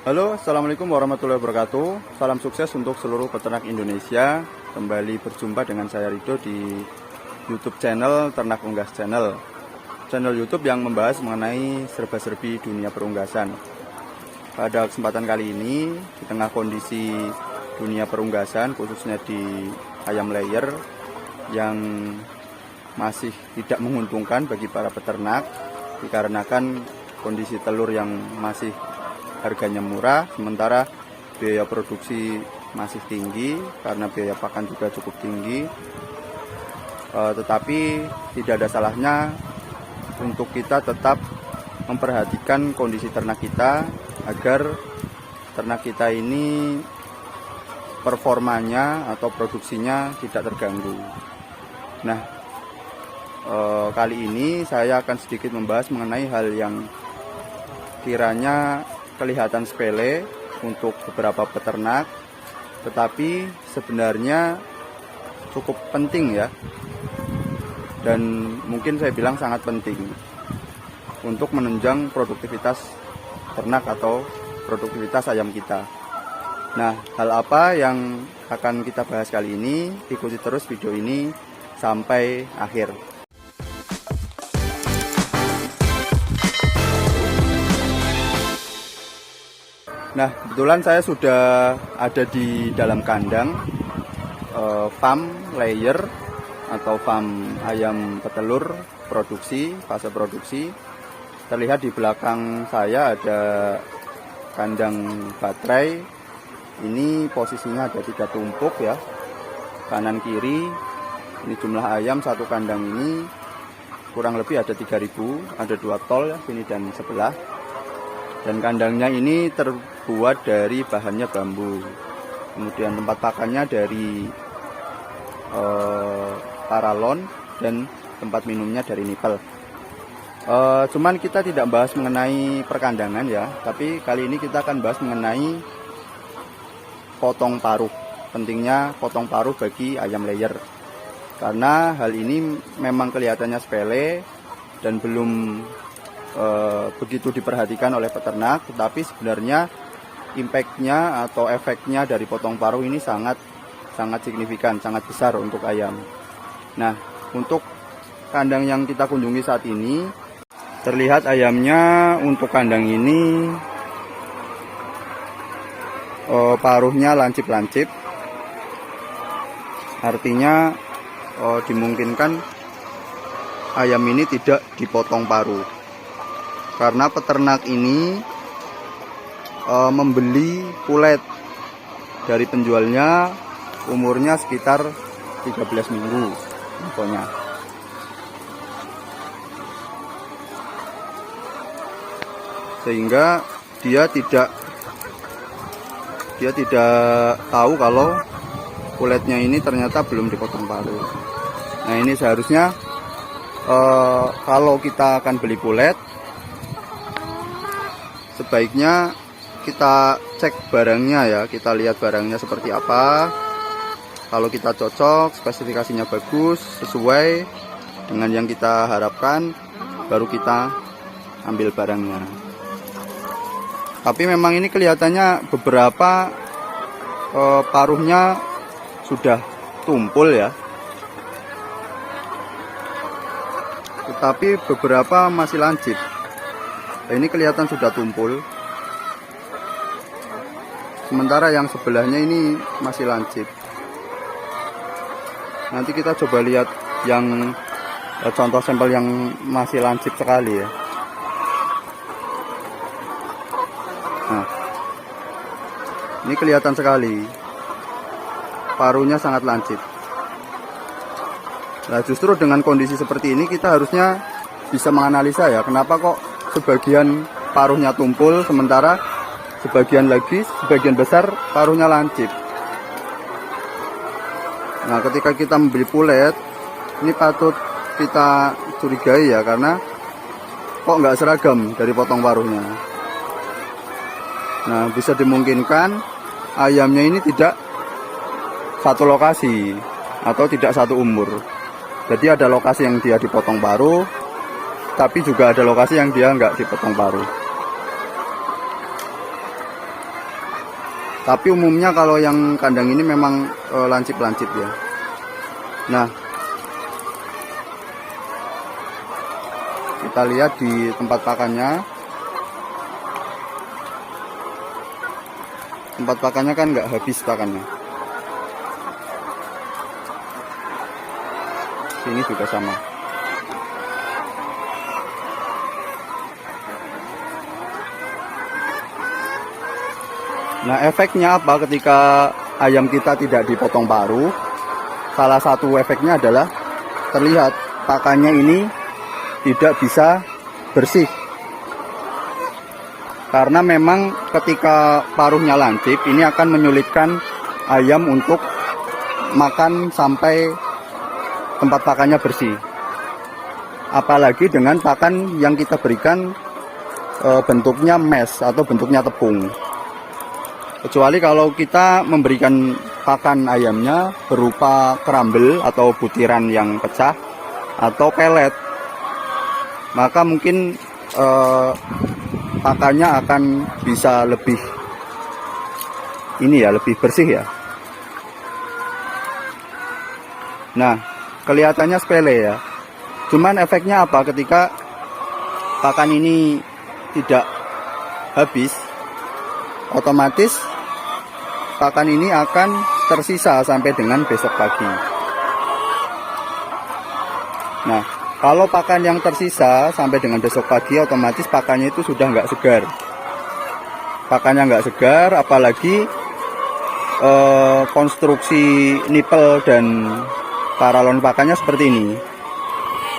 Halo, Assalamualaikum warahmatullahi wabarakatuh. Salam sukses untuk seluruh peternak Indonesia. Kembali berjumpa dengan saya Rido di YouTube channel Ternak Unggas Channel. Channel YouTube yang membahas mengenai serba-serbi dunia perunggasan. Pada kesempatan kali ini, di tengah kondisi dunia perunggasan, khususnya di ayam layer yang masih tidak menguntungkan bagi para peternak, dikarenakan kondisi telur yang masih harganya murah, sementara biaya produksi masih tinggi karena biaya pakan juga cukup tinggi. Tetapi tidak ada salahnya untuk kita tetap memperhatikan kondisi ternak kita agar ternak kita ini performanya atau produksinya tidak terganggu. Nah, kali ini saya akan sedikit membahas mengenai hal yang kiranya kelihatan sepele untuk beberapa peternak, tetapi sebenarnya cukup penting ya, dan mungkin saya bilang sangat penting untuk menunjang produktivitas ternak atau produktivitas ayam kita. Nah, hal apa yang akan kita bahas kali ini? Ikuti terus video ini sampai akhir. Nah, kebetulan saya sudah ada di dalam kandang farm layer atau farm ayam petelur produksi, fase produksi. Terlihat di belakang saya ada kandang baterai. Ini posisinya ada 3 tumpuk ya, kanan kiri. Ini jumlah ayam satu kandang ini kurang lebih ada 3.000, ada 2 tol ya, sini dan sebelah. Dan kandangnya ini terbuat dari bahannya bambu. Kemudian tempat pakannya dari paralon dan tempat minumnya dari nipel. Cuman kita tidak bahas mengenai perkandangan ya, tapi kali ini kita akan bahas mengenai potong paruh. Pentingnya potong paruh bagi ayam layer. Karena hal ini memang kelihatannya sepele dan belum begitu diperhatikan oleh peternak, tetapi sebenarnya impactnya atau efeknya dari potong paruh ini sangat signifikan, sangat besar untuk ayam. Nah, untuk kandang yang kita kunjungi saat ini, terlihat ayamnya untuk kandang ini paruhnya lancip-lancip, artinya dimungkinkan ayam ini tidak dipotong paruh. Karena peternak ini membeli pulet dari penjualnya, umurnya sekitar 13 minggu pokoknya. Sehingga dia tidak tahu kalau puletnya ini ternyata belum dipotong paruh. Nah, ini seharusnya kalau kita akan beli pulet, sebaiknya kita cek barangnya ya, kita lihat barangnya seperti apa. Kalau kita cocok, spesifikasinya bagus, sesuai dengan yang kita harapkan, baru kita ambil barangnya. Tapi memang ini kelihatannya beberapa paruhnya sudah tumpul ya, tetapi beberapa masih lancip. Nah, ini kelihatan sudah tumpul, sementara yang sebelahnya ini masih lancip. Nanti kita coba lihat yang contoh sampel yang masih lancip sekali ya. Nah, ini kelihatan sekali paruhnya sangat lancip. Nah, justru dengan kondisi seperti ini kita harusnya bisa menganalisa ya, kenapa kok sebagian paruhnya tumpul, sementara sebagian besar paruhnya lancip. Nah, ketika kita membeli pulet, ini patut kita curigai ya, karena kok nggak seragam dari potong paruhnya. Nah, bisa dimungkinkan ayamnya ini tidak satu lokasi atau tidak satu umur. Jadi ada lokasi yang dia dipotong paruh, tapi juga ada lokasi yang dia nggak dipotong paruh. Tapi umumnya kalau yang kandang ini memang lancip-lancip ya. Nah, kita lihat di tempat pakannya. Tempat pakannya kan nggak habis pakannya. Sini juga sama. Nah, efeknya apa ketika ayam kita tidak dipotong paruh? Salah satu efeknya adalah terlihat pakannya ini tidak bisa bersih. Karena memang ketika paruhnya lancip, ini akan menyulitkan ayam untuk makan sampai tempat pakannya bersih. Apalagi dengan pakan yang kita berikan bentuknya mesh atau bentuknya tepung. Kecuali kalau kita memberikan pakan ayamnya berupa kerambel atau butiran yang pecah atau pelet, maka mungkin pakannya akan bisa lebih lebih bersih ya. Nah, kelihatannya sepele ya. Cuman efeknya apa ketika pakan ini tidak habis? Otomatis pakan ini akan tersisa sampai dengan besok pagi. Nah, kalau pakan yang tersisa sampai dengan besok pagi, otomatis pakannya itu sudah nggak segar. Pakannya nggak segar, apalagi konstruksi nipel dan paralon pakannya seperti ini.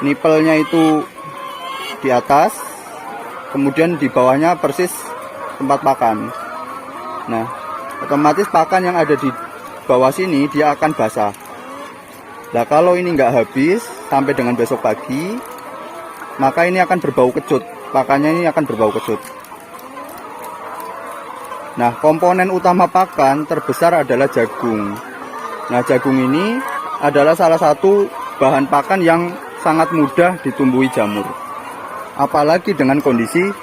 Nipelnya itu di atas, kemudian di bawahnya persis tempat pakan. Nah, otomatis pakan yang ada di bawah sini dia akan basah. Nah, kalau ini nggak habis sampai dengan besok pagi, maka ini akan berbau kecut. Pakannya ini akan berbau kecut. Nah, komponen utama pakan terbesar adalah jagung. Nah, jagung ini adalah salah satu bahan pakan yang sangat mudah ditumbuhi jamur. Apalagi dengan kondisi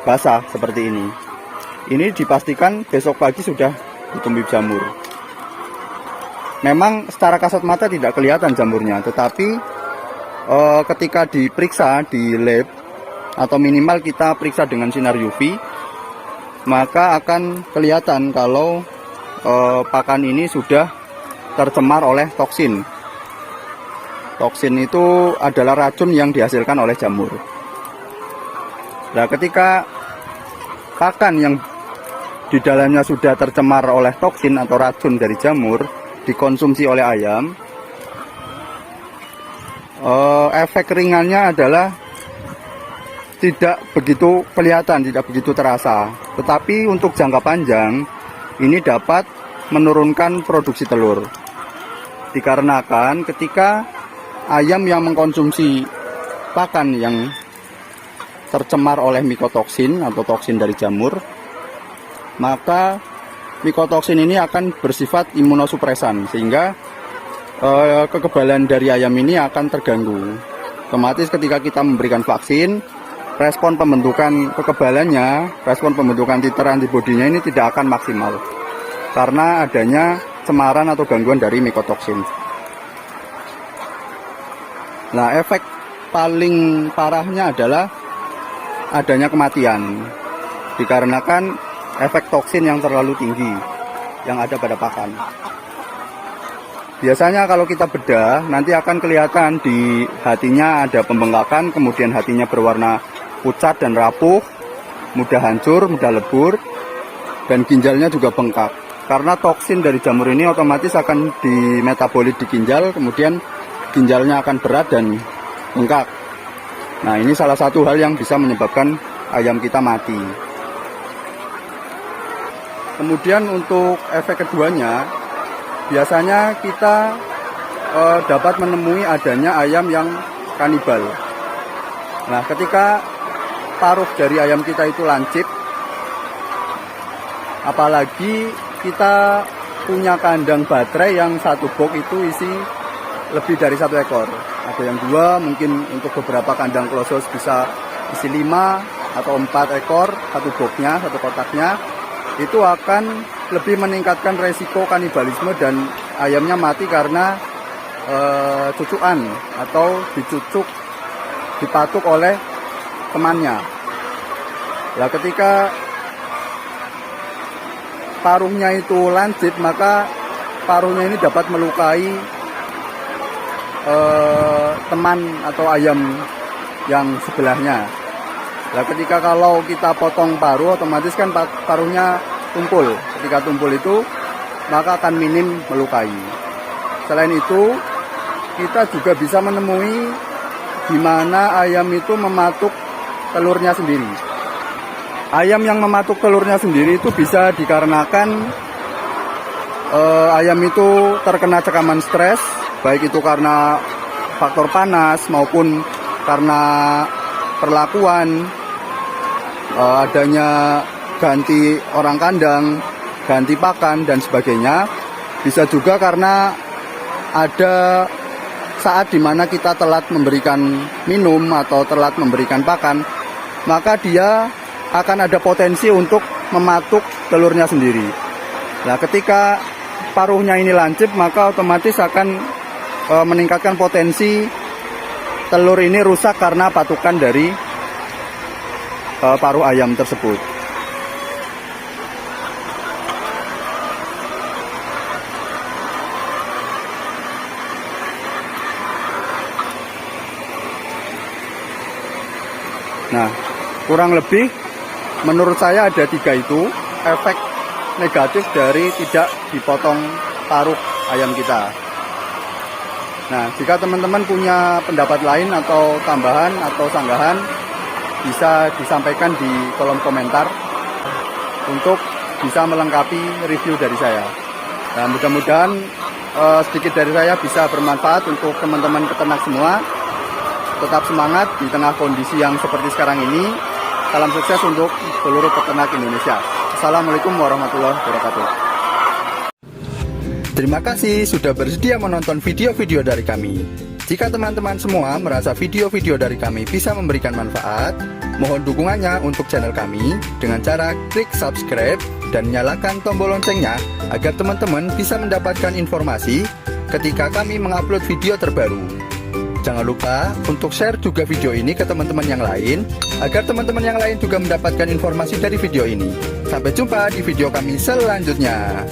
basah seperti ini. Ini dipastikan besok pagi sudah ditumbuhi jamur. Memang secara kasat mata tidak kelihatan jamurnya, tetapi ketika diperiksa di lab atau minimal kita periksa dengan sinar UV, maka akan kelihatan kalau pakan ini sudah tercemar oleh toksin. Toksin itu adalah racun yang dihasilkan oleh jamur. Nah, ketika pakan yang di dalamnya sudah tercemar oleh toksin atau racun dari jamur dikonsumsi oleh ayam, efek ringannya adalah tidak begitu kelihatan, tidak begitu terasa. Tetapi untuk jangka panjang ini dapat menurunkan produksi telur. Dikarenakan ketika ayam yang mengkonsumsi pakan yang tercemar oleh mikotoksin atau toksin dari jamur, maka mikotoksin ini akan bersifat imunosupresan, sehingga kekebalan dari ayam ini akan terganggu. Otomatis ketika kita memberikan vaksin, respon pembentukan kekebalannya, respon pembentukan titer antibodinya ini tidak akan maksimal karena adanya cemaran atau gangguan dari mikotoksin. Nah, efek paling parahnya adalah adanya kematian dikarenakan efek toksin yang terlalu tinggi yang ada pada pakan. Biasanya kalau kita bedah, nanti akan kelihatan di hatinya ada pembengkakan, kemudian hatinya berwarna pucat dan rapuh, mudah hancur, mudah lebur, dan ginjalnya juga bengkak. Karena toksin dari jamur ini otomatis akan dimetabolit di ginjal, kemudian ginjalnya akan berat dan bengkak. Nah, ini salah satu hal yang bisa menyebabkan ayam kita mati. Kemudian untuk efek keduanya, biasanya kita dapat menemui adanya ayam yang kanibal. Nah, ketika paruh dari ayam kita itu lancip, apalagi kita punya kandang baterai yang satu box itu isi lebih dari 1 ekor. Ada yang 2, mungkin untuk beberapa kandang klosos bisa isi 5 atau 4 ekor satu boxnya, satu kotaknya. Itu akan lebih meningkatkan resiko kanibalisme dan ayamnya mati karena cucukan atau dipatuk oleh temannya. Nah, ketika paruhnya itu lancip, maka paruhnya ini dapat melukai teman atau ayam yang sebelahnya. Nah, ketika kalau kita potong paruh, otomatis kan paruhnya tumpul. Ketika tumpul itu, maka akan minim melukai. Selain itu, kita juga bisa menemui di mana ayam itu mematuk telurnya sendiri. Ayam yang mematuk telurnya sendiri itu bisa dikarenakan ayam itu terkena cekaman stres, baik itu karena faktor panas maupun karena perlakuan, adanya ganti orang kandang, ganti pakan dan sebagainya. Bisa juga karena ada saat dimana kita telat memberikan minum atau telat memberikan pakan, maka dia akan ada potensi untuk mematuk telurnya sendiri. Nah, ketika paruhnya ini lancip, maka otomatis akan meningkatkan potensi telur ini rusak karena patukan dari paruh ayam tersebut. Nah, kurang lebih menurut saya ada 3 itu efek negatif dari tidak dipotong paruh ayam kita. Nah, jika teman-teman punya pendapat lain atau tambahan atau sanggahan, bisa disampaikan di kolom komentar untuk bisa melengkapi review dari saya. Nah, mudah-mudahan sedikit dari saya bisa bermanfaat untuk teman-teman peternak semua. Tetap semangat di tengah kondisi yang seperti sekarang ini. Salam sukses untuk seluruh peternak Indonesia. Assalamualaikum warahmatullahi wabarakatuh. Terima kasih sudah bersedia menonton video-video dari kami. Jika teman-teman semua merasa video-video dari kami bisa memberikan manfaat, mohon dukungannya untuk channel kami dengan cara klik subscribe dan nyalakan tombol loncengnya agar teman-teman bisa mendapatkan informasi ketika kami mengupload video terbaru. Jangan lupa untuk share juga video ini ke teman-teman yang lain, agar teman-teman yang lain juga mendapatkan informasi dari video ini. Sampai jumpa di video kami selanjutnya.